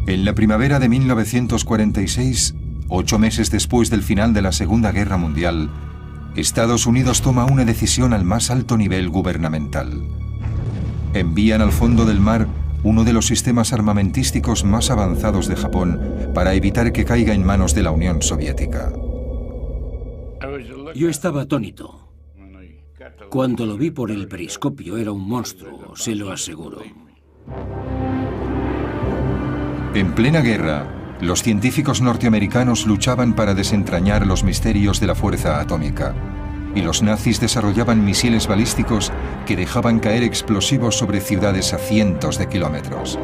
En la primavera de 1946, 8 meses después del final de la Segunda Guerra Mundial, Estados Unidos toma una decisión al más alto nivel gubernamental. Envían al fondo del mar uno de los sistemas armamentísticos más avanzados de Japón para evitar que caiga en manos de la Unión Soviética. Yo estaba atónito. Cuando lo vi por el periscopio era un monstruo, se lo aseguro. En plena guerra, los científicos norteamericanos luchaban para desentrañar los misterios de la fuerza atómica, y los nazis desarrollaban misiles balísticos que dejaban caer explosivos sobre ciudades a cientos de kilómetros.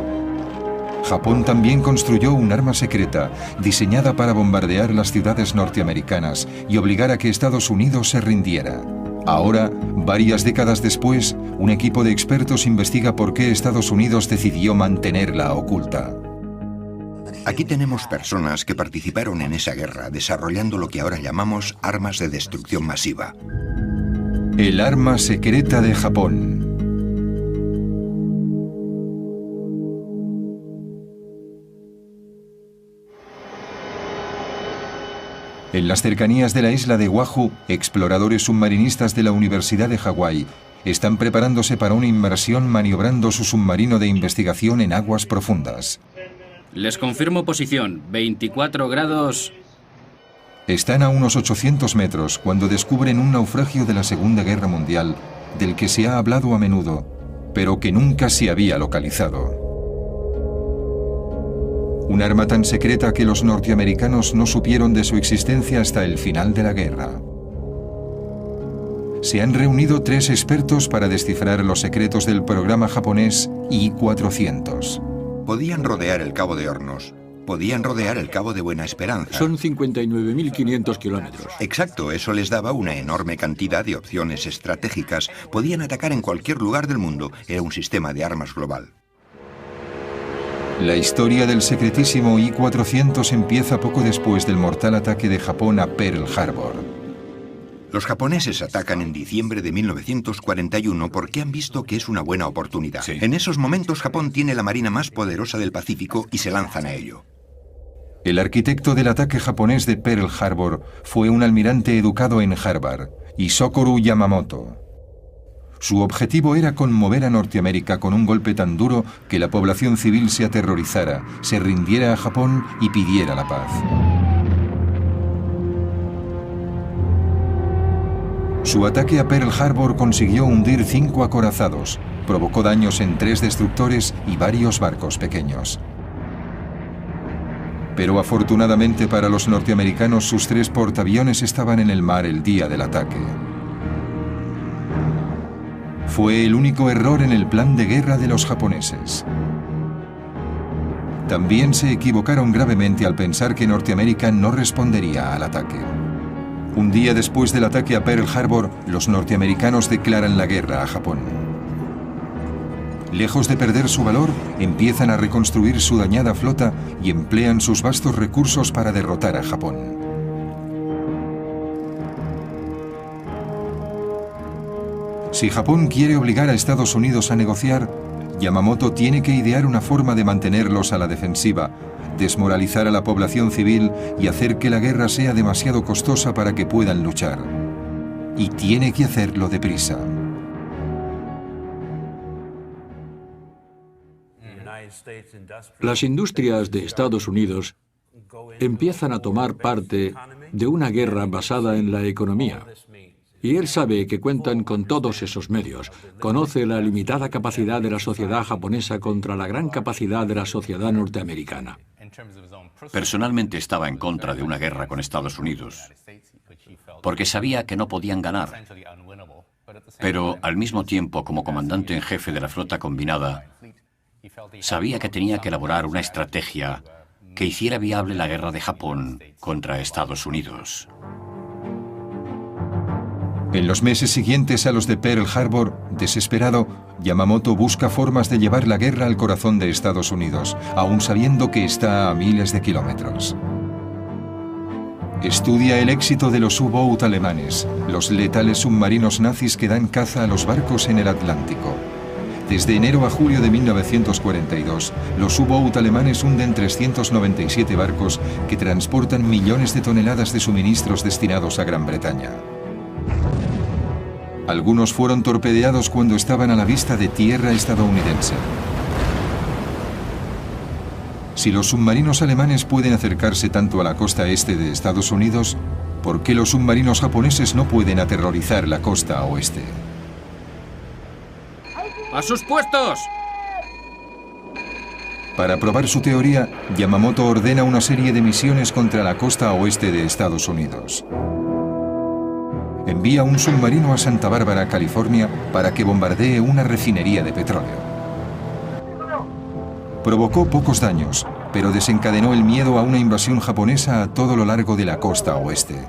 Japón también construyó un arma secreta diseñada para bombardear las ciudades norteamericanas y obligar a que Estados Unidos se rindiera. Ahora, varias décadas después, un equipo de expertos investiga por qué Estados Unidos decidió mantenerla oculta. Aquí tenemos personas que participaron en esa guerra desarrollando lo que ahora llamamos armas de destrucción masiva. El arma secreta de Japón. En las cercanías de la isla de Oahu, exploradores submarinistas de la Universidad de Hawái están preparándose para una inmersión maniobrando su submarino de investigación en aguas profundas. Les confirmo posición, 24 grados... Están a unos 800 metros cuando descubren un naufragio de la Segunda Guerra Mundial del que se ha hablado a menudo, pero que nunca se había localizado. Un arma tan secreta que los norteamericanos no supieron de su existencia hasta el final de la guerra. Se han reunido 3 expertos para descifrar los secretos del programa japonés I-400. Podían rodear el Cabo de Hornos. Podían rodear el Cabo de Buena Esperanza. Son 59.500 kilómetros. Exacto, eso les daba una enorme cantidad de opciones estratégicas. Podían atacar en cualquier lugar del mundo. Era un sistema de armas global. La historia del secretísimo I-400 empieza poco después del mortal ataque de Japón a Pearl Harbor. Los japoneses atacan en diciembre de 1941 porque han visto que es una buena oportunidad. Sí. En esos momentos Japón tiene la marina más poderosa del Pacífico y se lanzan a ello. El arquitecto del ataque japonés de Pearl Harbor fue un almirante educado en Harvard, Isokoro Yamamoto. Su objetivo era conmover a Norteamérica con un golpe tan duro que la población civil se aterrorizara, se rindiera a Japón y pidiera la paz. Su ataque a Pearl Harbor consiguió hundir 5 acorazados, provocó daños en 3 destructores y varios barcos pequeños. Pero afortunadamente para los norteamericanos sus 3 portaaviones estaban en el mar el día del ataque. Fue el único error en el plan de guerra de los japoneses. También se equivocaron gravemente al pensar que Norteamérica no respondería al ataque. Un día después del ataque a Pearl Harbor, los norteamericanos declaran la guerra a Japón. Lejos de perder su valor, empiezan a reconstruir su dañada flota y emplean sus vastos recursos para derrotar a Japón. Si Japón quiere obligar a Estados Unidos a negociar, Yamamoto tiene que idear una forma de mantenerlos a la defensiva, desmoralizar a la población civil y hacer que la guerra sea demasiado costosa para que puedan luchar. Y tiene que hacerlo deprisa. Las industrias de Estados Unidos empiezan a tomar parte de una guerra basada en la economía. Y él sabe que cuentan con todos esos medios. Conoce la limitada capacidad de la sociedad japonesa contra la gran capacidad de la sociedad norteamericana. Personalmente estaba en contra de una guerra con Estados Unidos, porque sabía que no podían ganar. Pero al mismo tiempo, como comandante en jefe de la flota combinada, sabía que tenía que elaborar una estrategia que hiciera viable la guerra de Japón contra Estados Unidos. En los meses siguientes a los de Pearl Harbor, desesperado, Yamamoto busca formas de llevar la guerra al corazón de Estados Unidos, aun sabiendo que está a miles de kilómetros. Estudia el éxito de los U-boat alemanes, los letales submarinos nazis que dan caza a los barcos en el Atlántico. Desde enero a julio de 1942, los U-Boat alemanes hunden 397 barcos que transportan millones de toneladas de suministros destinados a Gran Bretaña. Algunos fueron torpedeados cuando estaban a la vista de tierra estadounidense. Si los submarinos alemanes pueden acercarse tanto a la costa este de Estados Unidos, ¿por qué los submarinos japoneses no pueden aterrorizar la costa oeste? ¡A sus puestos! Para probar su teoría, Yamamoto ordena una serie de misiones contra la costa oeste de Estados Unidos. Envía un submarino a Santa Bárbara, California, para que bombardee una refinería de petróleo. Provocó pocos daños, pero desencadenó el miedo a una invasión japonesa a todo lo largo de la costa oeste.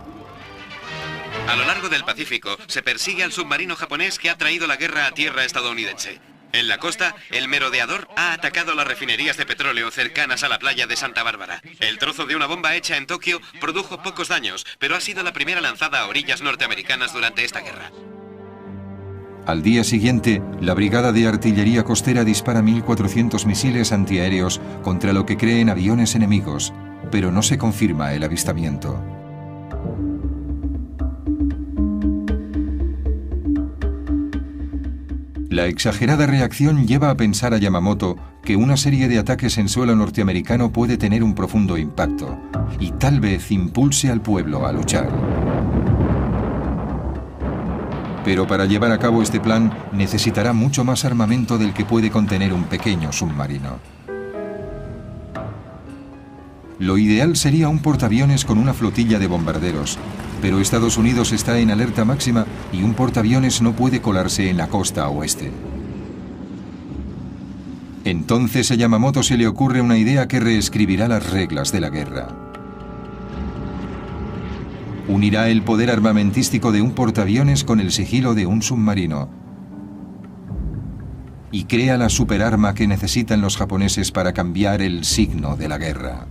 A lo largo del Pacífico se persigue al submarino japonés que ha traído la guerra a tierra estadounidense. En la costa, el merodeador ha atacado las refinerías de petróleo cercanas a la playa de Santa Bárbara. El trozo de una bomba hecha en Tokio produjo pocos daños, pero ha sido la primera lanzada a orillas norteamericanas durante esta guerra. Al día siguiente, la Brigada de Artillería Costera dispara 1.400 misiles antiaéreos contra lo que creen aviones enemigos, pero no se confirma el avistamiento. La exagerada reacción lleva a pensar a Yamamoto que una serie de ataques en suelo norteamericano puede tener un profundo impacto y tal vez impulse al pueblo a luchar. Pero para llevar a cabo este plan necesitará mucho más armamento del que puede contener un pequeño submarino. Lo ideal sería un portaaviones con una flotilla de bombarderos, pero Estados Unidos está en alerta máxima y un portaaviones no puede colarse en la costa oeste. Entonces a Yamamoto se le ocurre una idea que reescribirá las reglas de la guerra. Unirá el poder armamentístico de un portaaviones con el sigilo de un submarino y crea la superarma que necesitan los japoneses para cambiar el signo de la guerra.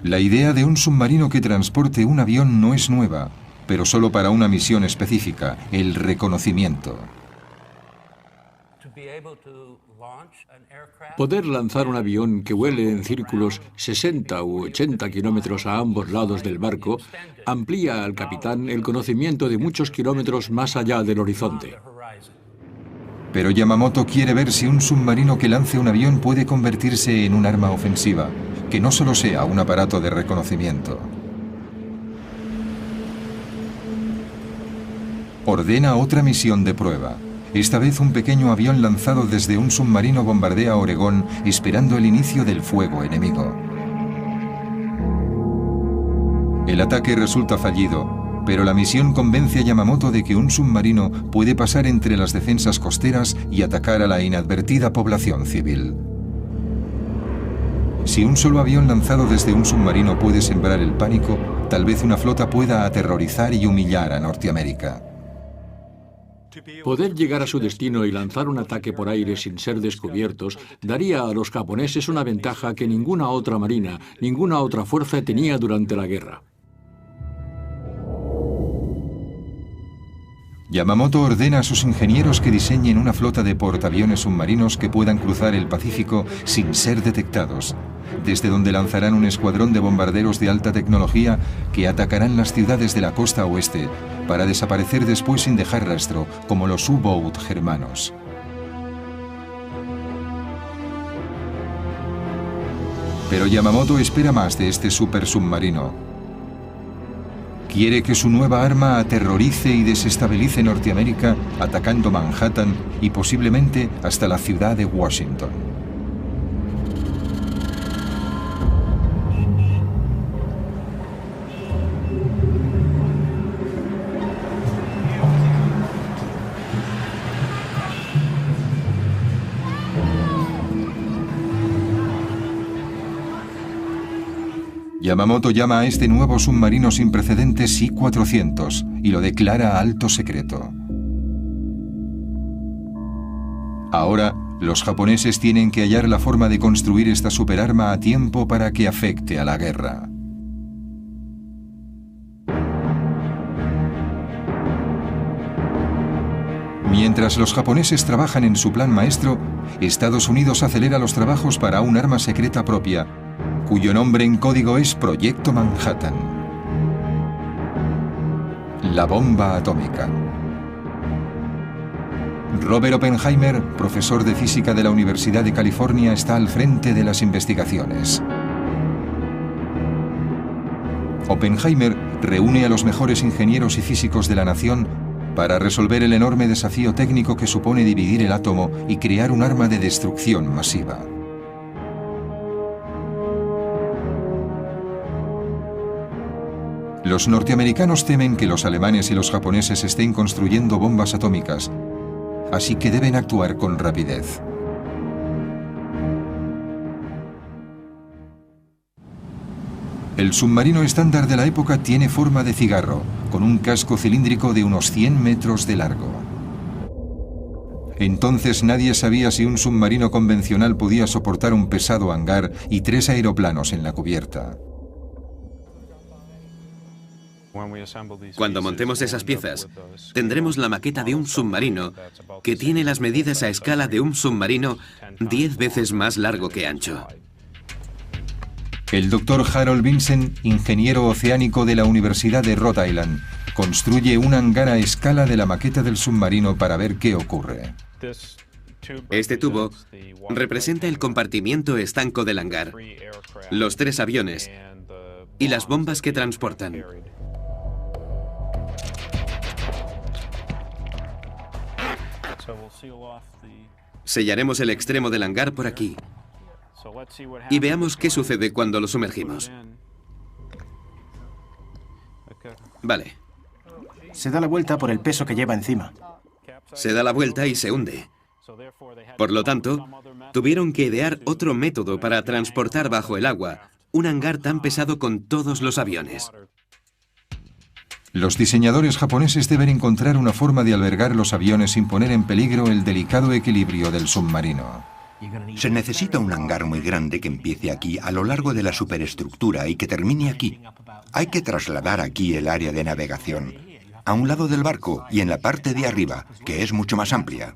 La idea de un submarino que transporte un avión no es nueva, pero solo para una misión específica, el reconocimiento. Poder lanzar un avión que vuele en círculos 60 u 80 kilómetros a ambos lados del barco amplía al capitán el conocimiento de muchos kilómetros más allá del horizonte. Pero Yamamoto quiere ver si un submarino que lance un avión puede convertirse en un arma ofensiva, que no solo sea un aparato de reconocimiento. Ordena otra misión de prueba. Esta vez un pequeño avión lanzado desde un submarino bombardea Oregón esperando el inicio del fuego enemigo. El ataque resulta fallido, pero la misión convence a Yamamoto de que un submarino puede pasar entre las defensas costeras y atacar a la inadvertida población civil. Si un solo avión lanzado desde un submarino puede sembrar el pánico, tal vez una flota pueda aterrorizar y humillar a Norteamérica. Poder llegar a su destino y lanzar un ataque por aire sin ser descubiertos daría a los japoneses una ventaja que ninguna otra marina, ninguna otra fuerza tenía durante la guerra. Yamamoto ordena a sus ingenieros que diseñen una flota de portaaviones submarinos que puedan cruzar el Pacífico sin ser detectados, desde donde lanzarán un escuadrón de bombarderos de alta tecnología que atacarán las ciudades de la costa oeste para desaparecer después sin dejar rastro, como los U-Boat germanos. Pero Yamamoto espera más de este supersubmarino. Quiere que su nueva arma aterrorice y desestabilice Norteamérica, atacando Manhattan y posiblemente hasta la ciudad de Washington. Yamamoto llama a este nuevo submarino sin precedentes I-400 y lo declara alto secreto. Ahora, los japoneses tienen que hallar la forma de construir esta superarma a tiempo para que afecte a la guerra. Mientras los japoneses trabajan en su plan maestro, Estados Unidos acelera los trabajos para un arma secreta propia, cuyo nombre en código es Proyecto Manhattan. La bomba atómica. Robert Oppenheimer, profesor de física de la Universidad de California, está al frente de las investigaciones. Oppenheimer reúne a los mejores ingenieros y físicos de la nación para resolver el enorme desafío técnico que supone dividir el átomo y crear un arma de destrucción masiva. Los norteamericanos temen que los alemanes y los japoneses estén construyendo bombas atómicas, así que deben actuar con rapidez. El submarino estándar de la época tiene forma de cigarro, con un casco cilíndrico de unos 100 metros de largo. Entonces nadie sabía si un submarino convencional podía soportar un pesado hangar y 3 aeroplanos en la cubierta. Cuando montemos esas piezas, tendremos la maqueta de un submarino que tiene las medidas a escala de un submarino 10 veces más largo que ancho. El doctor Harold Vincent, ingeniero oceánico de la Universidad de Rhode Island, construye un hangar a escala de la maqueta del submarino para ver qué ocurre. Este tubo representa el compartimiento estanco del hangar, los 3 aviones y las bombas que transportan. Sellaremos el extremo del hangar por aquí y veamos qué sucede cuando lo sumergimos. Vale. Se da la vuelta por el peso que lleva encima. Se da la vuelta y se hunde. Por lo tanto, tuvieron que idear otro método para transportar bajo el agua un hangar tan pesado con todos los aviones. Los diseñadores japoneses deben encontrar una forma de albergar los aviones sin poner en peligro el delicado equilibrio del submarino. Se necesita un hangar muy grande que empiece aquí a lo largo de la superestructura y que termine aquí. Hay que trasladar aquí el área de navegación, a un lado del barco y en la parte de arriba, que es mucho más amplia.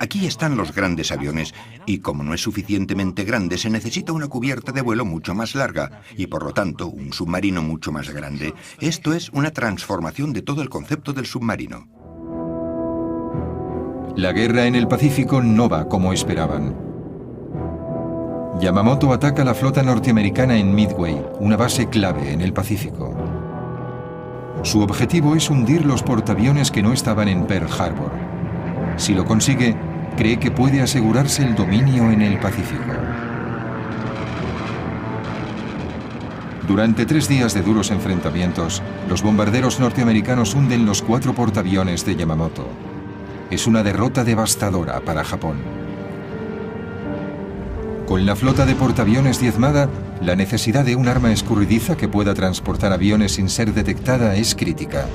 Aquí están los grandes aviones y como no es suficientemente grande se necesita una cubierta de vuelo mucho más larga y por lo tanto un submarino mucho más grande. Esto es una transformación de todo el concepto del submarino. La guerra en el Pacífico no va como esperaban. Yamamoto ataca la flota norteamericana en Midway, una base clave en el Pacífico. Su objetivo es hundir los portaaviones que no estaban en Pearl Harbor. Si lo consigue, cree que puede asegurarse el dominio en el Pacífico. Durante 3 días de duros enfrentamientos, los bombarderos norteamericanos hunden los 4 portaaviones de Yamamoto. Es una derrota devastadora para Japón. Con la flota de portaaviones diezmada, la necesidad de un arma escurridiza que pueda transportar aviones sin ser detectada es crítica.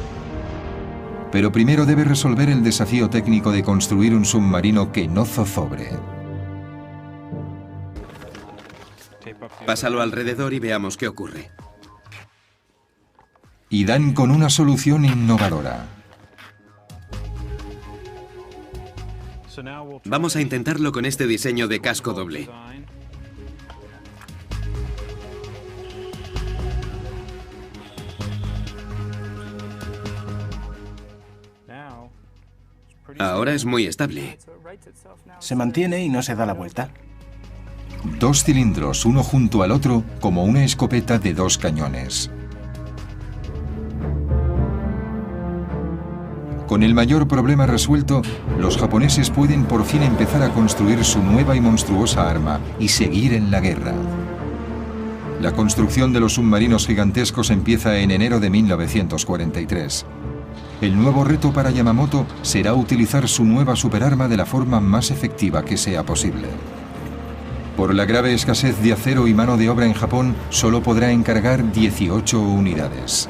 Pero primero debe resolver el desafío técnico de construir un submarino que no zozobre. Pásalo alrededor y veamos qué ocurre. Y dan con una solución innovadora. Vamos a intentarlo con este diseño de casco doble. Ahora es muy estable. Se mantiene y no se da la vuelta. 2 cilindros, uno junto al otro, como una escopeta de 2 cañones. Con el mayor problema resuelto, los japoneses pueden por fin empezar a construir su nueva y monstruosa arma y seguir en la guerra. La construcción de los submarinos gigantescos empieza en enero de 1943. El nuevo reto para Yamamoto será utilizar su nueva superarma de la forma más efectiva que sea posible. Por la grave escasez de acero y mano de obra en Japón, solo podrá encargar 18 unidades.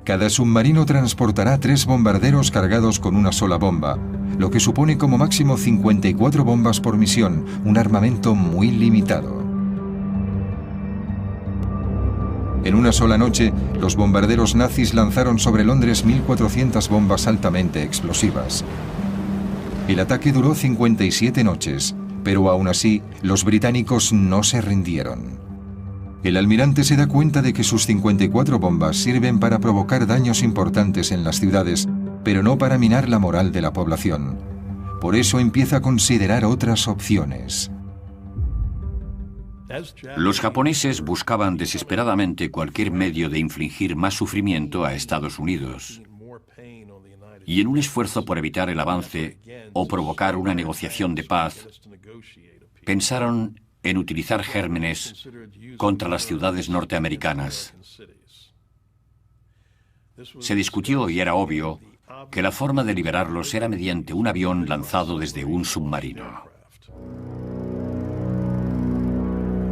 Cada submarino transportará 3 bombarderos cargados con una sola bomba, lo que supone como máximo 54 bombas por misión, un armamento muy limitado. En una sola noche, los bombarderos nazis lanzaron sobre Londres 1.400 bombas altamente explosivas. El ataque duró 57 noches, pero aún así, los británicos no se rindieron. El almirante se da cuenta de que sus 54 bombas sirven para provocar daños importantes en las ciudades, pero no para minar la moral de la población. Por eso empieza a considerar otras opciones. Los japoneses buscaban desesperadamente cualquier medio de infligir más sufrimiento a Estados Unidos. Y en un esfuerzo por evitar el avance o provocar una negociación de paz, pensaron en utilizar gérmenes contra las ciudades norteamericanas. Se discutió y era obvio que la forma de liberarlos era mediante un avión lanzado desde un submarino.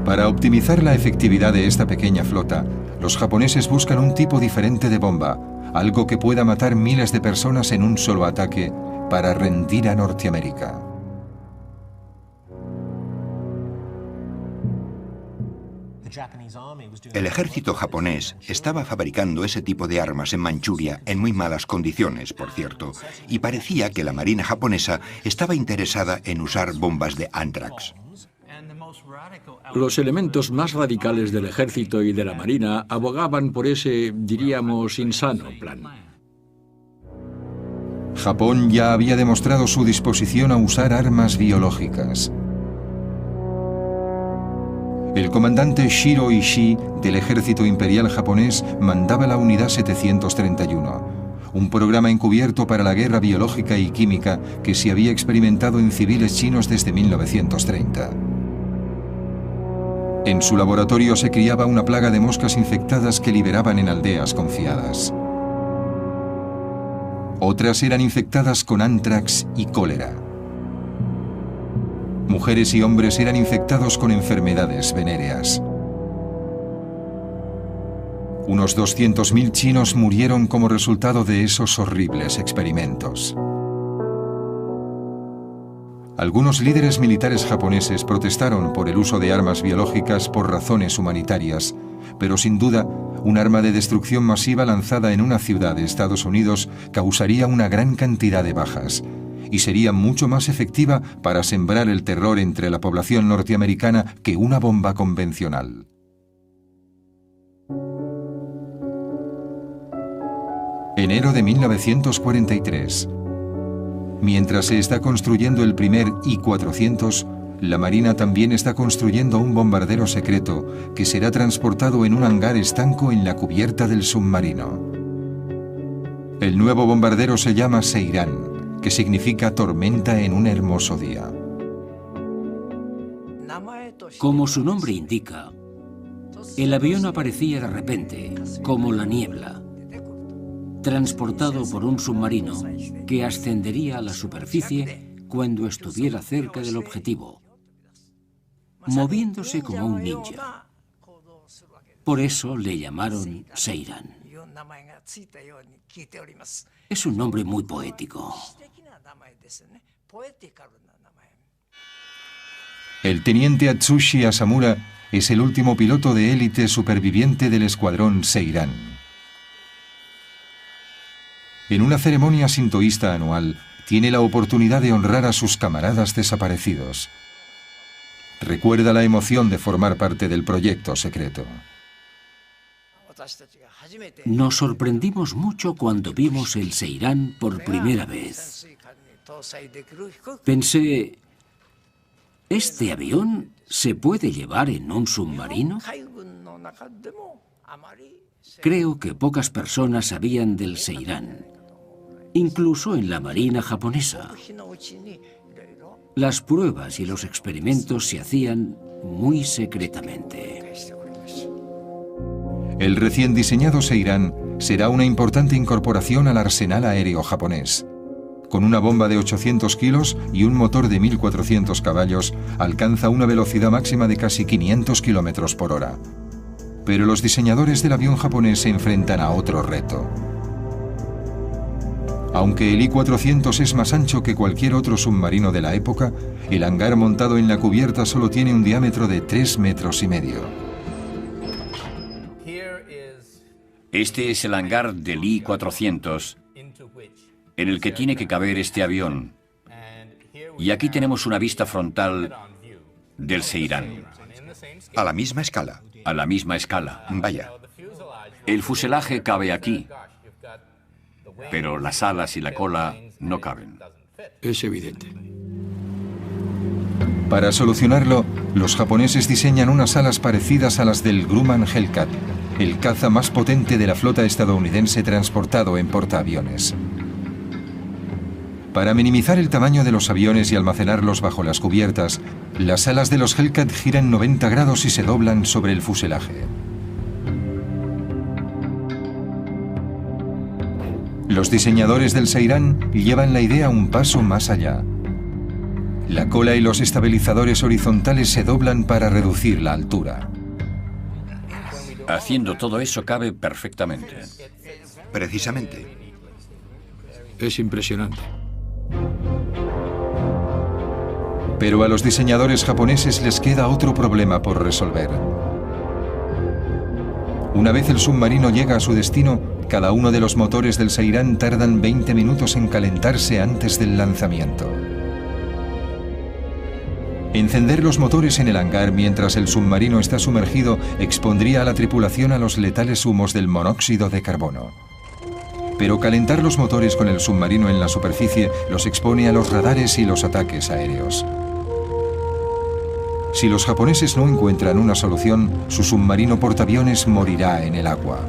Para optimizar la efectividad de esta pequeña flota, los japoneses buscan un tipo diferente de bomba, algo que pueda matar miles de personas en un solo ataque para rendir a Norteamérica. El ejército japonés estaba fabricando ese tipo de armas en Manchuria en muy malas condiciones, por cierto, y parecía que la marina japonesa estaba interesada en usar bombas de Anthrax. Los elementos más radicales del ejército y de la marina abogaban por ese, diríamos, insano plan. Japón ya había demostrado su disposición a usar armas biológicas. El comandante Shiro Ishii del ejército imperial japonés mandaba la unidad 731, un programa encubierto para la guerra biológica y química que se había experimentado en civiles chinos desde 1930. En su laboratorio se criaba una plaga de moscas infectadas que liberaban en aldeas confiadas. Otras eran infectadas con anthrax y cólera. Mujeres y hombres eran infectados con enfermedades venéreas. Unos 200.000 chinos murieron como resultado de esos horribles experimentos. Algunos líderes militares japoneses protestaron por el uso de armas biológicas por razones humanitarias, pero sin duda, un arma de destrucción masiva lanzada en una ciudad de Estados Unidos causaría una gran cantidad de bajas y sería mucho más efectiva para sembrar el terror entre la población norteamericana que una bomba convencional. Enero de 1943. Mientras se está construyendo el primer I-400, la Marina también está construyendo un bombardero secreto que será transportado en un hangar estanco en la cubierta del submarino. El nuevo bombardero se llama Seiran, que significa tormenta en un hermoso día. Como su nombre indica, el avión aparecía de repente, como la niebla, transportado por un submarino que ascendería a la superficie cuando estuviera cerca del objetivo, moviéndose como un ninja. Por eso le llamaron Seiran. Es un nombre muy poético. El teniente Atsushi Asamura es el último piloto de élite superviviente del escuadrón Seiran. En una ceremonia sintoísta anual, tiene la oportunidad de honrar a sus camaradas desaparecidos. Recuerda la emoción de formar parte del proyecto secreto. Nos sorprendimos mucho cuando vimos el Seiran por primera vez. Pensé, ¿este avión se puede llevar en un submarino? Creo que pocas personas sabían del Seiran, incluso en la marina japonesa. Las pruebas y los experimentos se hacían muy secretamente. El recién diseñado Seiran será una importante incorporación al arsenal aéreo japonés. Con una bomba de 800 kilos y un motor de 1.400 caballos, alcanza una velocidad máxima de casi 500 kilómetros por hora. Pero los diseñadores del avión japonés se enfrentan a otro reto. Aunque el I-400 es más ancho que cualquier otro submarino de la época, el hangar montado en la cubierta solo tiene un diámetro de 3,5 metros. Este es el hangar del I-400 en el que tiene que caber este avión. Y aquí tenemos una vista frontal del Seirán. A la misma escala. A la misma escala. Vaya. El fuselaje cabe aquí, pero las alas y la cola no caben. Es evidente. Para solucionarlo, los japoneses diseñan unas alas parecidas a las del Grumman Hellcat, el caza más potente de la flota estadounidense transportado en portaaviones. Para minimizar el tamaño de los aviones y almacenarlos bajo las cubiertas, las alas de los Hellcat giran 90 grados y se doblan sobre el fuselaje. Los diseñadores del Seirán llevan la idea un paso más allá. La cola y los estabilizadores horizontales se doblan para reducir la altura. Haciendo todo eso cabe perfectamente. Precisamente. Es impresionante. Pero a los diseñadores japoneses les queda otro problema por resolver. Una vez el submarino llega a su destino, cada uno de los motores del Seirán tardan 20 minutos en calentarse antes del lanzamiento. Encender los motores en el hangar mientras el submarino está sumergido expondría a la tripulación a los letales humos del monóxido de carbono. Pero calentar los motores con el submarino en la superficie los expone a los radares y los ataques aéreos. Si los japoneses no encuentran una solución, su submarino portaaviones morirá en el agua.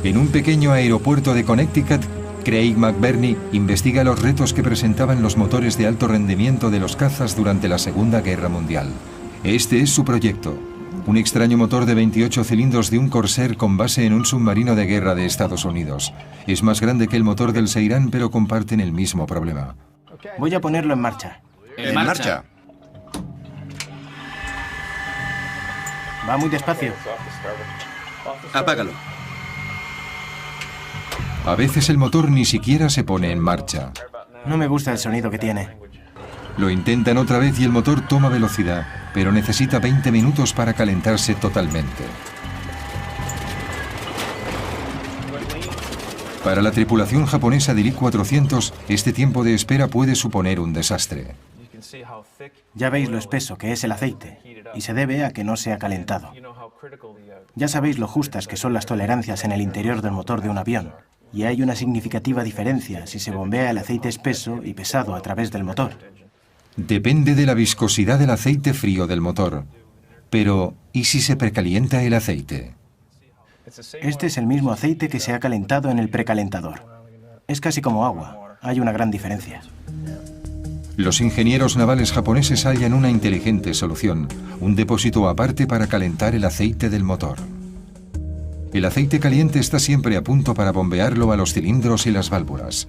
En un pequeño aeropuerto de Connecticut, Craig McBurney investiga los retos que presentaban los motores de alto rendimiento de los cazas durante la Segunda Guerra Mundial. Este es su proyecto, un extraño motor de 28 cilindros de un Corsair con base en un submarino de guerra de Estados Unidos. Es más grande que el motor del Seirán, pero comparten el mismo problema. Voy a ponerlo en marcha. En marcha. Va muy despacio. Apágalo. A veces el motor ni siquiera se pone en marcha. No me gusta el sonido que tiene. Lo intentan otra vez y el motor toma velocidad, pero necesita 20 minutos para calentarse totalmente. Para la tripulación japonesa del I-400, este tiempo de espera puede suponer un desastre. Ya veis lo espeso que es el aceite, y se debe a que no se ha calentado. Ya sabéis lo justas que son las tolerancias en el interior del motor de un avión, y hay una significativa diferencia si se bombea el aceite espeso y pesado a través del motor. Depende de la viscosidad del aceite frío del motor. Pero, ¿y si se precalienta el aceite? Este es el mismo aceite que se ha calentado en el precalentador. Es casi como agua. Hay una gran diferencia. Los ingenieros navales japoneses hallan una inteligente solución, un depósito aparte para calentar el aceite del motor. El aceite caliente está siempre a punto para bombearlo a los cilindros y las válvulas.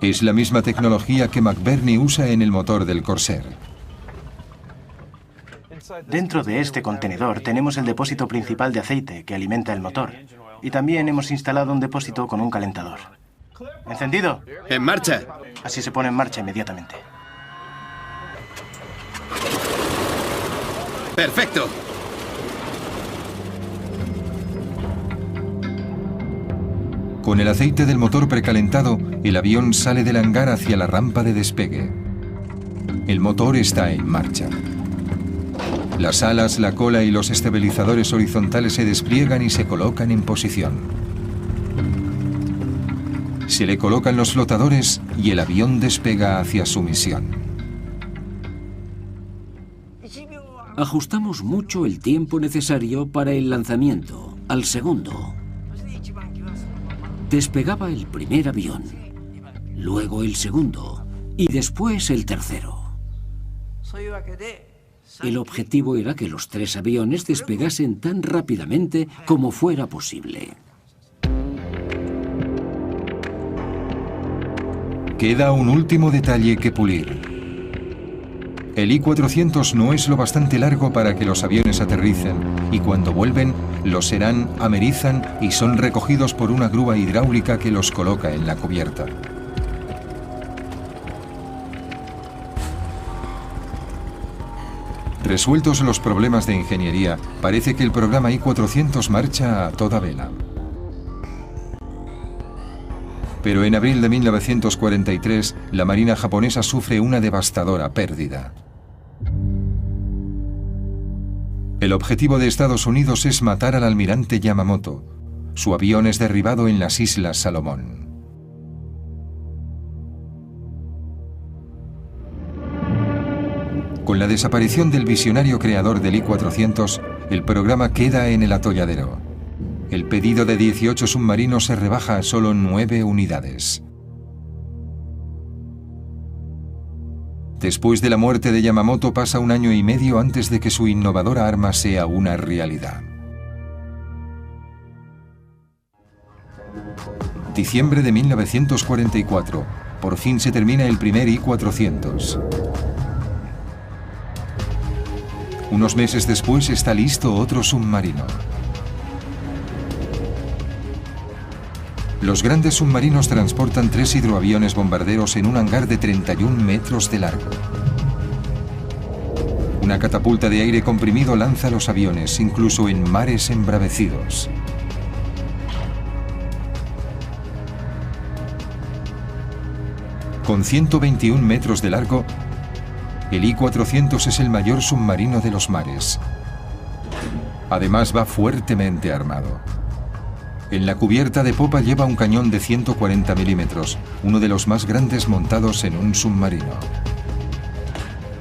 Es la misma tecnología que McBurney usa en el motor del Corsair. Dentro de este contenedor tenemos el depósito principal de aceite que alimenta el motor. Y también hemos instalado un depósito con un calentador. ¿Encendido? En marcha. Así se pone en marcha inmediatamente. Perfecto. Con el aceite del motor precalentado, el avión sale del hangar hacia la rampa de despegue. El motor está en marcha. Las alas, la cola y los estabilizadores horizontales se despliegan y se colocan en posición. Se le colocan los flotadores y el avión despega hacia su misión. Ajustamos mucho el tiempo necesario para el lanzamiento, al segundo. Despegaba el primer avión, luego el segundo y después el tercero. El objetivo era que los tres aviones despegasen tan rápidamente como fuera posible. Queda un último detalle que pulir. El I-400 no es lo bastante largo para que los aviones aterricen, y cuando vuelven, los serán, amerizan y son recogidos por una grúa hidráulica que los coloca en la cubierta. Resueltos los problemas de ingeniería, parece que el programa I-400 marcha a toda vela. Pero en abril de 1943, la Marina japonesa sufre una devastadora pérdida. El objetivo de Estados Unidos es matar al almirante Yamamoto. Su avión es derribado en las Islas Salomón. Con la desaparición del visionario creador del I-400, el programa queda en el atolladero. El pedido de 18 submarinos se rebaja a solo 9 unidades. Después de la muerte de Yamamoto pasa 1 año y medio antes de que su innovadora arma sea una realidad. Diciembre de 1944. Por fin se termina el primer I-400. Unos meses después está listo otro submarino. Los grandes submarinos transportan 3 hidroaviones bombarderos en un hangar de 31 metros de largo. Una catapulta de aire comprimido lanza los aviones, incluso en mares embravecidos. Con 121 metros de largo, el I-400 es el mayor submarino de los mares. Además, va fuertemente armado. En la cubierta de popa lleva un cañón de 140 milímetros, uno de los más grandes montados en un submarino.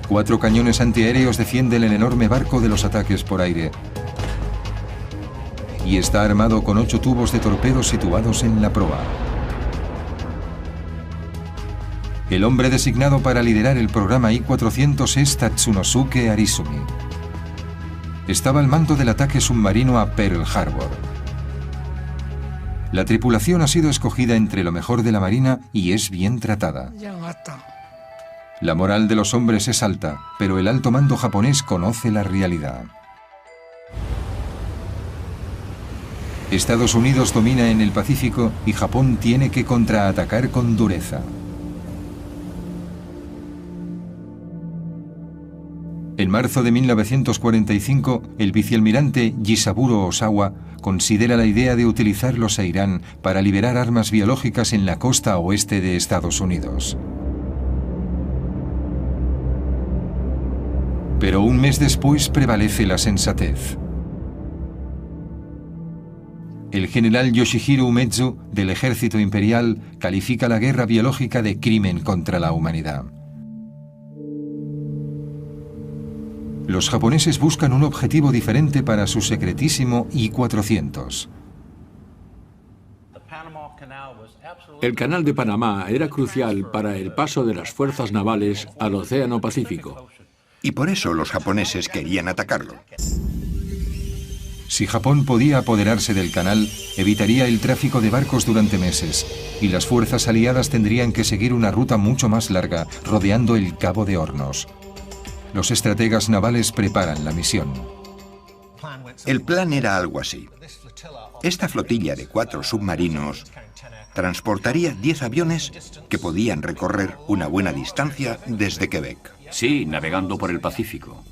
4 cañones antiaéreos defienden el enorme barco de los ataques por aire. Y está armado con 8 tubos de torpedos situados en la proa. El hombre designado para liderar el programa I-400 es Tatsunosuke Arizumi. Estaba al mando del ataque submarino a Pearl Harbor. La tripulación ha sido escogida entre lo mejor de la Marina y es bien tratada. La moral de los hombres es alta, pero el alto mando japonés conoce la realidad. Estados Unidos domina en el Pacífico y Japón tiene que contraatacar con dureza. En marzo de 1945, el vicealmirante Jisaburo Osawa considera la idea de utilizar los Seirán para liberar armas biológicas en la costa oeste de Estados Unidos. Pero un mes después prevalece la sensatez. El general Yoshihiro Umezu, del ejército imperial, califica la guerra biológica de crimen contra la humanidad. Los japoneses buscan un objetivo diferente para su secretísimo I-400. El Canal de Panamá era crucial para el paso de las fuerzas navales al Océano Pacífico. Y por eso los japoneses querían atacarlo. Si Japón podía apoderarse del canal, evitaría el tráfico de barcos durante meses, y las fuerzas aliadas tendrían que seguir una ruta mucho más larga, rodeando el Cabo de Hornos. Los estrategas navales preparan la misión. El plan era algo así. Esta flotilla de 4 submarinos transportaría 10 aviones que podían recorrer una buena distancia desde Quebec. Sí, navegando por el Pacífico.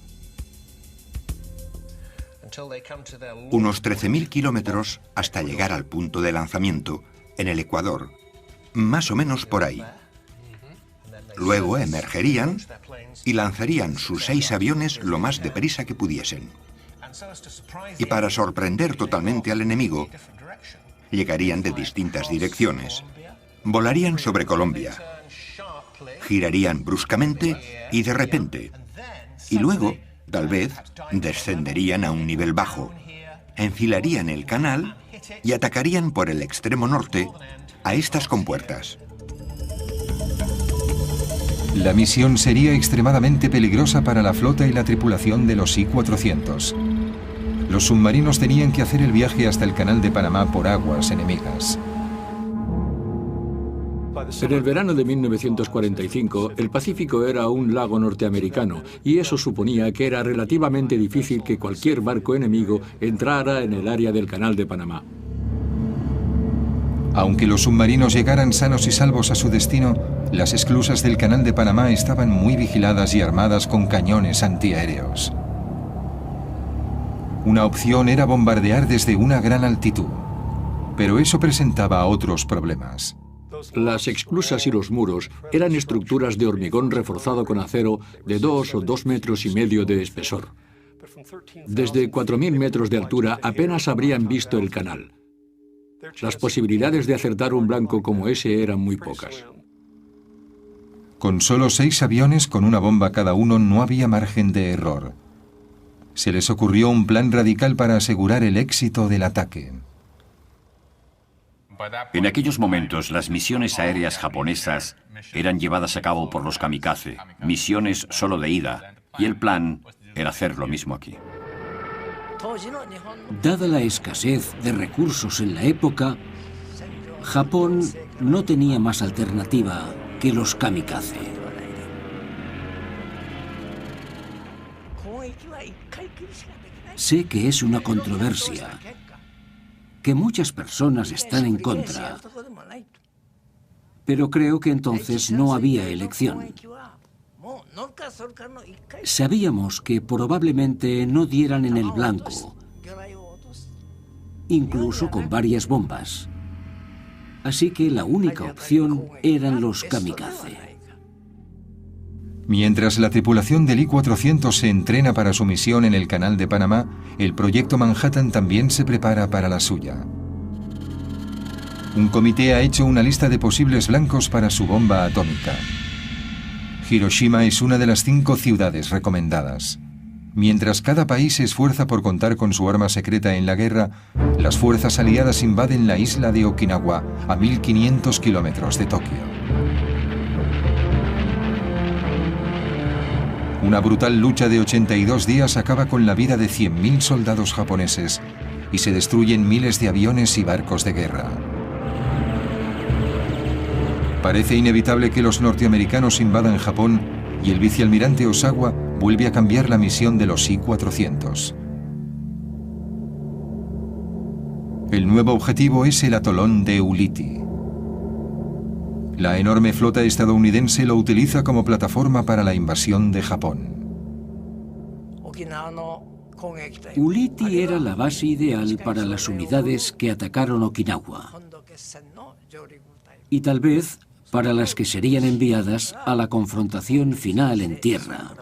Unos 13.000 kilómetros hasta llegar al punto de lanzamiento, en el Ecuador, más o menos por ahí. Luego emergerían y lanzarían sus 6 aviones lo más deprisa que pudiesen. Y para sorprender totalmente al enemigo, llegarían de distintas direcciones. Volarían sobre Colombia, girarían bruscamente y de repente. Y luego, tal vez, descenderían a un nivel bajo, enfilarían el canal y atacarían por el extremo norte a estas compuertas. La misión sería extremadamente peligrosa para la flota y la tripulación de los I-400. Los submarinos tenían que hacer el viaje hasta el Canal de Panamá por aguas enemigas. En el verano de 1945, el Pacífico era un lago norteamericano y eso suponía que era relativamente difícil que cualquier barco enemigo entrara en el área del Canal de Panamá. Aunque los submarinos llegaran sanos y salvos a su destino, las esclusas del Canal de Panamá estaban muy vigiladas y armadas con cañones antiaéreos. Una opción era bombardear desde una gran altitud, pero eso presentaba otros problemas. Las esclusas y los muros eran estructuras de hormigón reforzado con acero de 2 o 2,5 metros de espesor. Desde 4.000 metros de altura apenas habrían visto el canal. Las posibilidades de acertar un blanco como ese eran muy pocas. Con solo 6 aviones con una bomba cada uno no había margen de error. Se les ocurrió un plan radical para asegurar el éxito del ataque. En aquellos momentos, las misiones aéreas japonesas eran llevadas a cabo por los kamikaze, misiones solo de ida, y el plan era hacer lo mismo aquí. Dada la escasez de recursos en la época, Japón no tenía más alternativa que los kamikaze. Sé que es una controversia, que muchas personas están en contra, pero creo que entonces no había elección. Sabíamos que probablemente no dieran en el blanco, incluso con varias bombas. Así que la única opción eran los kamikaze. Mientras la tripulación del I-400 se entrena para su misión en el Canal de Panamá, el proyecto Manhattan también se prepara para la suya. Un comité ha hecho una lista de posibles blancos para su bomba atómica. Hiroshima es una de las 5 ciudades recomendadas. Mientras cada país se esfuerza por contar con su arma secreta en la guerra, las fuerzas aliadas invaden la isla de Okinawa, a 1.500 kilómetros de Tokio. Una brutal lucha de 82 días acaba con la vida de 100.000 soldados japoneses y se destruyen miles de aviones y barcos de guerra. Parece inevitable que los norteamericanos invadan Japón y el vicealmirante Osawa vuelve a cambiar la misión de los I-400. El nuevo objetivo es el atolón de Ulithi. La enorme flota estadounidense lo utiliza como plataforma para la invasión de Japón. Ulithi era la base ideal para las unidades que atacaron Okinawa y tal vez para las que serían enviadas a la confrontación final en tierra.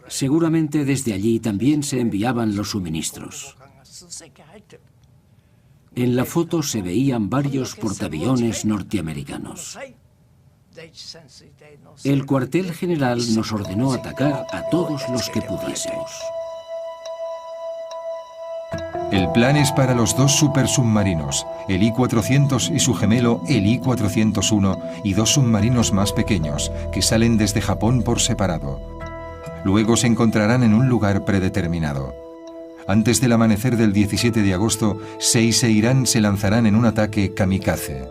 Seguramente desde allí también se enviaban los suministros. En la foto se veían varios portaaviones norteamericanos. El cuartel general nos ordenó atacar a todos los que pudiésemos. El plan es para los 2 supersubmarinos, el I-400 y su gemelo, el I-401, y 2 submarinos más pequeños, que salen desde Japón por separado. Luego se encontrarán en un lugar predeterminado. Antes del amanecer del 17 de agosto, Seis e Irán se lanzarán en un ataque kamikaze.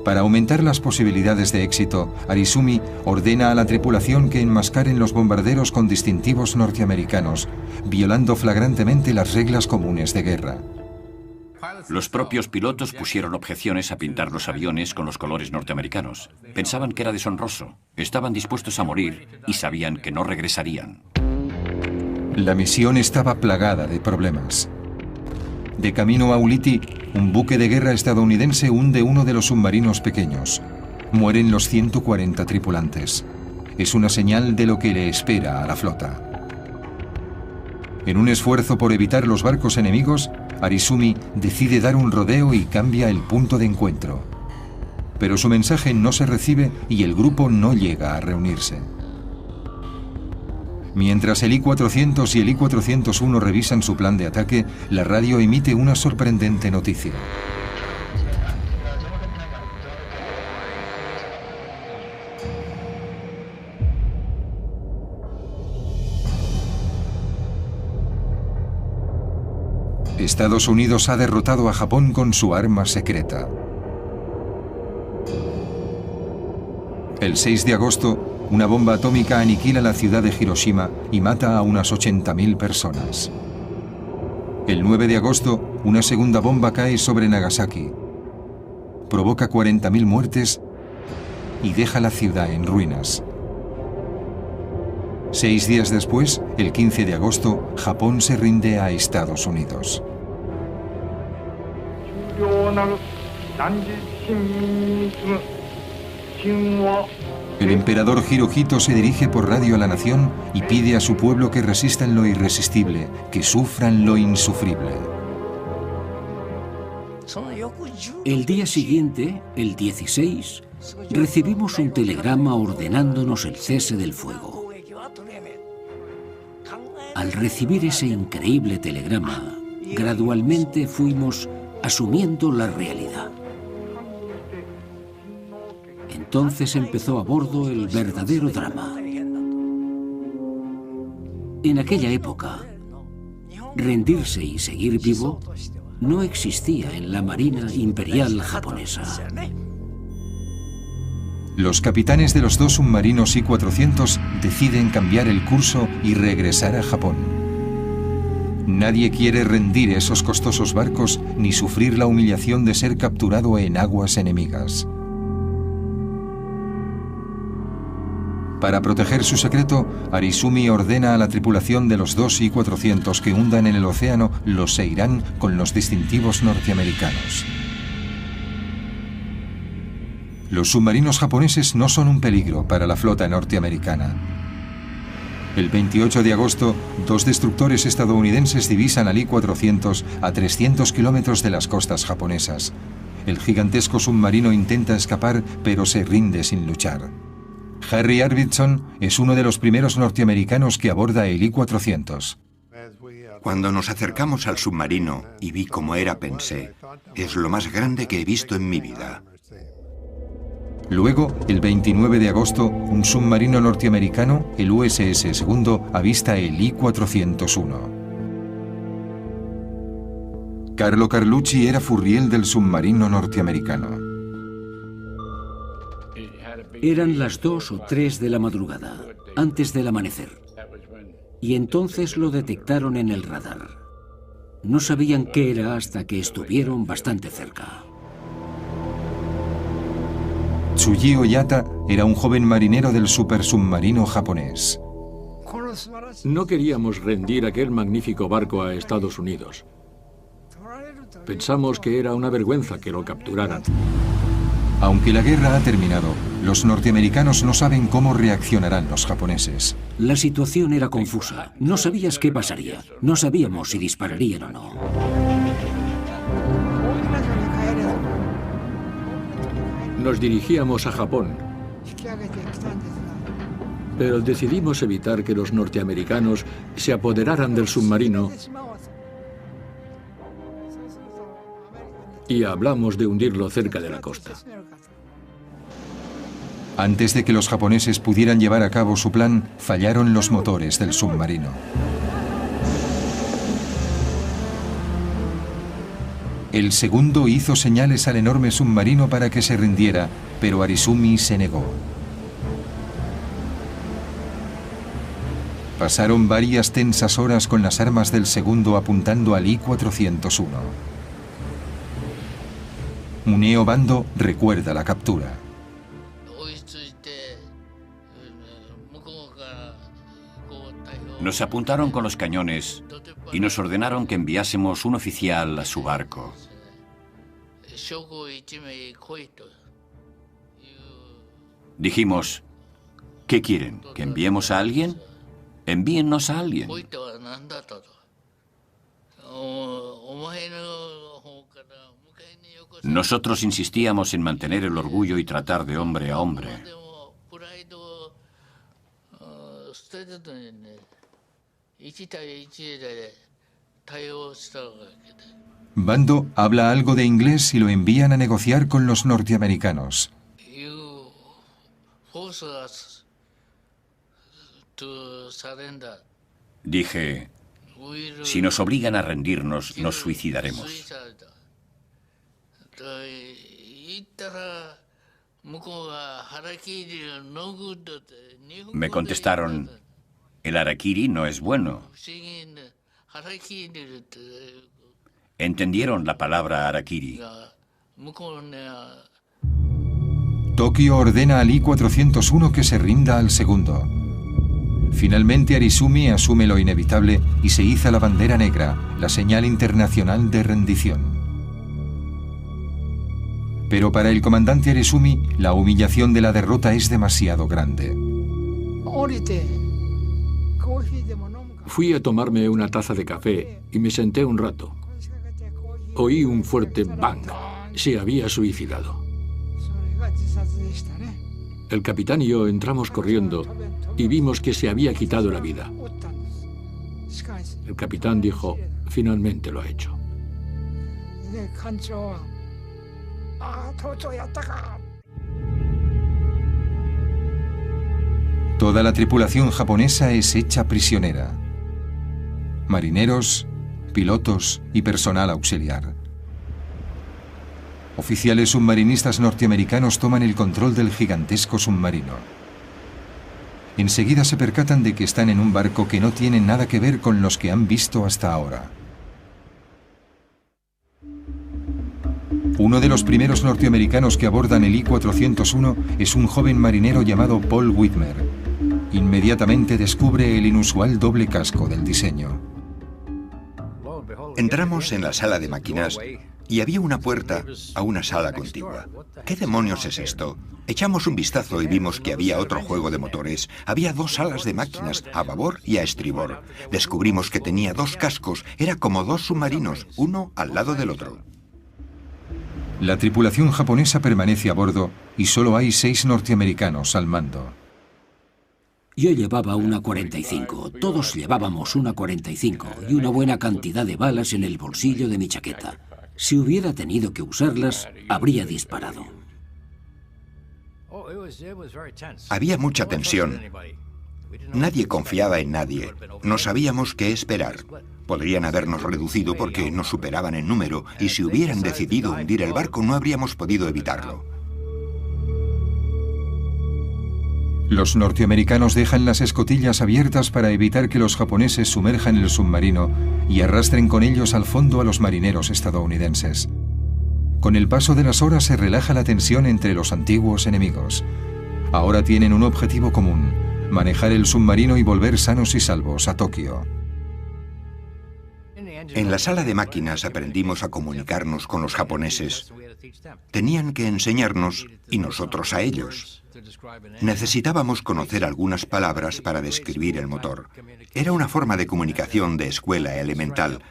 Para aumentar las posibilidades de éxito, Arizumi ordena a la tripulación que enmascaren los bombarderos con distintivos norteamericanos, violando flagrantemente las reglas comunes de guerra. Los propios pilotos pusieron objeciones a pintar los aviones con los colores norteamericanos. Pensaban que era deshonroso, estaban dispuestos a morir y sabían que no regresarían. La misión estaba plagada de problemas. De camino a Ulithi, un buque de guerra estadounidense hunde uno de los submarinos pequeños. Mueren los 140 tripulantes. Es una señal de lo que le espera a la flota. En un esfuerzo por evitar los barcos enemigos, Arizumi decide dar un rodeo y cambia el punto de encuentro. Pero su mensaje no se recibe y el grupo no llega a reunirse. Mientras el I-400 y el I-401 revisan su plan de ataque, la radio emite una sorprendente noticia. Estados Unidos ha derrotado a Japón con su arma secreta. El 6 de agosto, una bomba atómica aniquila la ciudad de Hiroshima y mata a unas 80.000 personas. El 9 de agosto, una segunda bomba cae sobre Nagasaki. Provoca 40.000 muertes y deja la ciudad en ruinas. 6 días después, el 15 de agosto, Japón se rinde a Estados Unidos. El emperador Hirohito se dirige por radio a la nación y pide a su pueblo que resistan lo irresistible, que sufran lo insufrible. El día siguiente, el 16, recibimos un telegrama ordenándonos el cese del fuego. Al recibir ese increíble telegrama, gradualmente fuimos asumiendo la realidad. Entonces empezó a bordo el verdadero drama. En aquella época, rendirse y seguir vivo no existía en la Marina Imperial japonesa. Los capitanes de los 2 submarinos I-400 deciden cambiar el curso y regresar a Japón. Nadie quiere rendir esos costosos barcos ni sufrir la humillación de ser capturado en aguas enemigas. Para proteger su secreto, Arizumi ordena a la tripulación de los 2 I-400 que hundan en el océano los Seiran con los distintivos norteamericanos. Los submarinos japoneses no son un peligro para la flota norteamericana. El 28 de agosto, 2 destructores estadounidenses divisan al I-400 a 300 kilómetros de las costas japonesas. El gigantesco submarino intenta escapar, pero se rinde sin luchar. Harry Arvidsson es uno de los primeros norteamericanos que aborda el I-400. Cuando nos acercamos al submarino y vi cómo era, pensé, es lo más grande que he visto en mi vida. Luego, el 29 de agosto, un submarino norteamericano, el USS Segundo, avista el I-401. Carlo Carlucci era furriel del submarino norteamericano. Eran las 2 o 3 de la madrugada, antes del amanecer. Y entonces lo detectaron en el radar. No sabían qué era hasta que estuvieron bastante cerca. Tsuji Oyata era un joven marinero del supersubmarino japonés. No queríamos rendir aquel magnífico barco a Estados Unidos. Pensamos que era una vergüenza que lo capturaran. Aunque la guerra ha terminado, los norteamericanos no saben cómo reaccionarán los japoneses. La situación era confusa. No sabías qué pasaría. No sabíamos si dispararían o no. Nos dirigíamos a Japón, pero decidimos evitar que los norteamericanos se apoderaran del submarino y hablamos de hundirlo cerca de la costa. Antes de que los japoneses pudieran llevar a cabo su plan, fallaron los motores del submarino. El Segundo hizo señales al enorme submarino para que se rindiera, pero Arizumi se negó. Pasaron varias tensas horas con las armas del Segundo apuntando al I-401. Muneo Bando recuerda la captura. Nos apuntaron con los cañones y nos ordenaron que enviásemos un oficial a su barco. Dijimos, ¿qué quieren? ¿Que enviemos a alguien? Envíennos a alguien. Nosotros insistíamos en mantener el orgullo y tratar de hombre a hombre. Bando habla algo de inglés y lo envían a negociar con los norteamericanos. Dije, si nos obligan a rendirnos, nos suicidaremos. Me contestaron, el harakiri no es bueno. entendieron la palabra harakiri. Tokio ordena al I-401 que se rinda al segundo. Finalmente Arizumi asume lo inevitable y se iza la bandera negra, la señal internacional de rendición. Pero para el comandante Arizumi, la humillación de la derrota es demasiado grande. Fui a tomarme una taza de café y me senté un rato. Oí un fuerte bang. Se había suicidado. El capitán y yo entramos corriendo y vimos que se había quitado la vida. El capitán dijo, finalmente lo ha hecho. Toda la tripulación japonesa es hecha prisionera. Marineros, pilotos y personal auxiliar. Oficiales submarinistas norteamericanos toman el control del gigantesco submarino. Enseguida se percatan de que están en un barco que no tiene nada que ver con los que han visto hasta ahora. Uno de los primeros norteamericanos que abordan el I-401 es un joven marinero llamado Paul Whitmer. Inmediatamente descubre el inusual doble casco del diseño. Entramos en la sala de máquinas y había una puerta a una sala contigua. ¿Qué demonios es esto? Echamos un vistazo y vimos que había otro juego de motores. Había dos salas de máquinas, a babor y a estribor. Descubrimos que tenía dos cascos. Era como dos submarinos, uno al lado del otro. La tripulación japonesa permanece a bordo y solo hay 6 norteamericanos al mando. Yo llevaba una 45, todos llevábamos una 45 y una buena cantidad de balas en el bolsillo de mi chaqueta. Si hubiera tenido que usarlas, habría disparado. Había mucha tensión. Nadie confiaba en nadie. No sabíamos qué esperar. Podrían habernos reducido porque nos superaban en número y si hubieran decidido hundir el barco no habríamos podido evitarlo. Los norteamericanos dejan las escotillas abiertas para evitar que los japoneses sumerjan el submarino y arrastren con ellos al fondo a los marineros estadounidenses. Con el paso de las horas se relaja la tensión entre los antiguos enemigos. Ahora tienen un objetivo común: manejar el submarino y volver sanos y salvos a Tokio. En la sala de máquinas aprendimos a comunicarnos con los japoneses. Tenían que enseñarnos y nosotros a ellos. Necesitábamos conocer algunas palabras para describir el motor. Era una forma de comunicación de escuela elemental.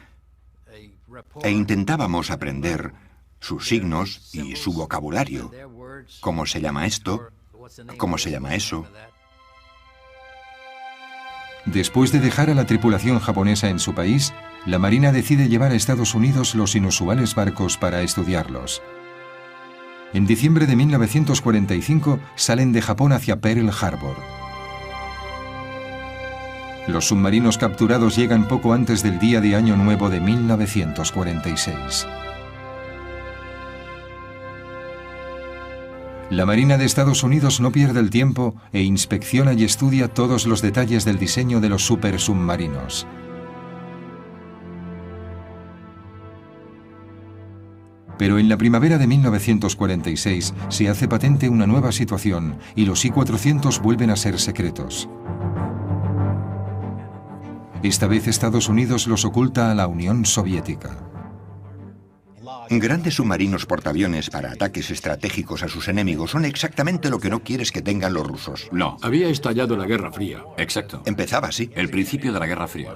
E intentábamos aprender sus signos y su vocabulario. ¿Cómo se llama esto? ¿Cómo se llama eso? Después de dejar a la tripulación japonesa en su país, la Marina decide llevar a Estados Unidos los inusuales barcos para estudiarlos. En diciembre de 1945 salen de Japón hacia Pearl Harbor. Los submarinos capturados llegan poco antes del día de Año Nuevo de 1946. La Marina de Estados Unidos no pierde el tiempo e inspecciona y estudia todos los detalles del diseño de los supersubmarinos. Pero en la primavera de 1946 se hace patente una nueva situación y los I-400 vuelven a ser secretos. Esta vez Estados Unidos los oculta a la Unión Soviética. Grandes submarinos portaaviones para ataques estratégicos a sus enemigos son exactamente lo que no quieres que tengan los rusos. No. Había estallado la Guerra Fría. Exacto. Empezaba así. El principio de la Guerra Fría.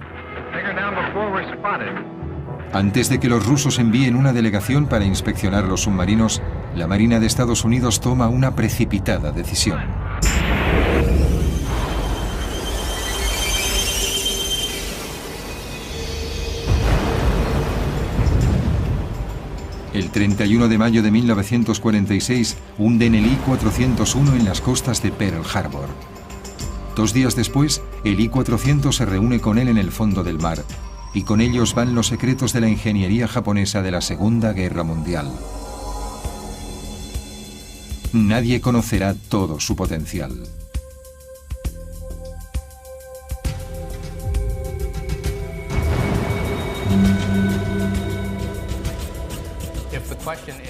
Antes de que los rusos envíen una delegación para inspeccionar los submarinos, la Marina de Estados Unidos toma una precipitada decisión. El 31 de mayo de 1946 hunden el I-401 en las costas de Pearl Harbor. 2 días después, el I-400 se reúne con él en el fondo del mar, y con ellos van los secretos de la ingeniería japonesa de la Segunda Guerra Mundial. Nadie conocerá todo su potencial.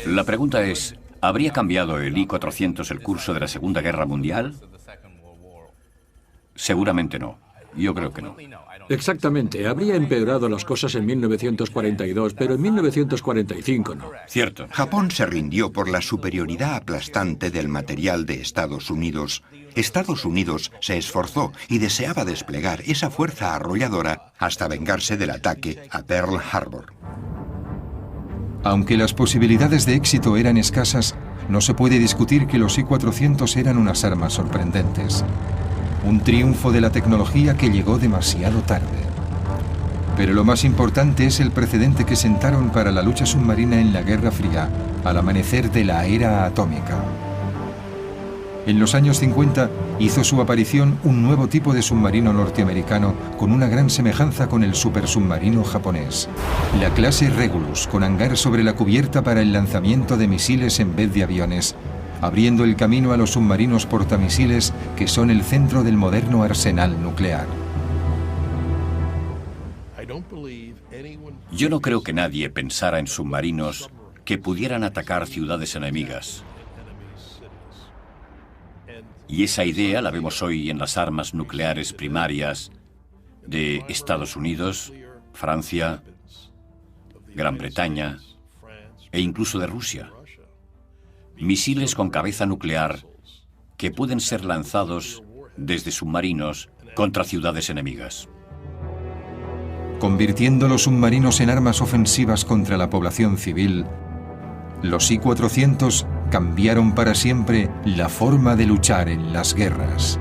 La pregunta es, ¿habría cambiado el I-400 el curso de la Segunda Guerra Mundial? Seguramente no. Yo creo que no. Exactamente. Habría empeorado las cosas en 1942, pero en 1945 no. Cierto. Japón se rindió por la superioridad aplastante del material de Estados Unidos. Estados Unidos se esforzó y deseaba desplegar esa fuerza arrolladora hasta vengarse del ataque a Pearl Harbor. Aunque las posibilidades de éxito eran escasas, no se puede discutir que los I-400 eran unas armas sorprendentes. Un triunfo de la tecnología que llegó demasiado tarde. Pero lo más importante es el precedente que sentaron para la lucha submarina en la Guerra Fría, al amanecer de la era atómica. En los años 50 hizo su aparición un nuevo tipo de submarino norteamericano con una gran semejanza con el supersubmarino japonés. La clase Regulus, con hangar sobre la cubierta para el lanzamiento de misiles en vez de aviones, abriendo el camino a los submarinos portamisiles que son el centro del moderno arsenal nuclear. Yo no creo que nadie pensara en submarinos que pudieran atacar ciudades enemigas. Y esa idea la vemos hoy en las armas nucleares primarias de Estados Unidos, Francia, Gran Bretaña e incluso de Rusia. Misiles con cabeza nuclear que pueden ser lanzados desde submarinos contra ciudades enemigas. Convirtiendo los submarinos en armas ofensivas contra la población civil, los I-400 cambiaron para siempre la forma de luchar en las guerras.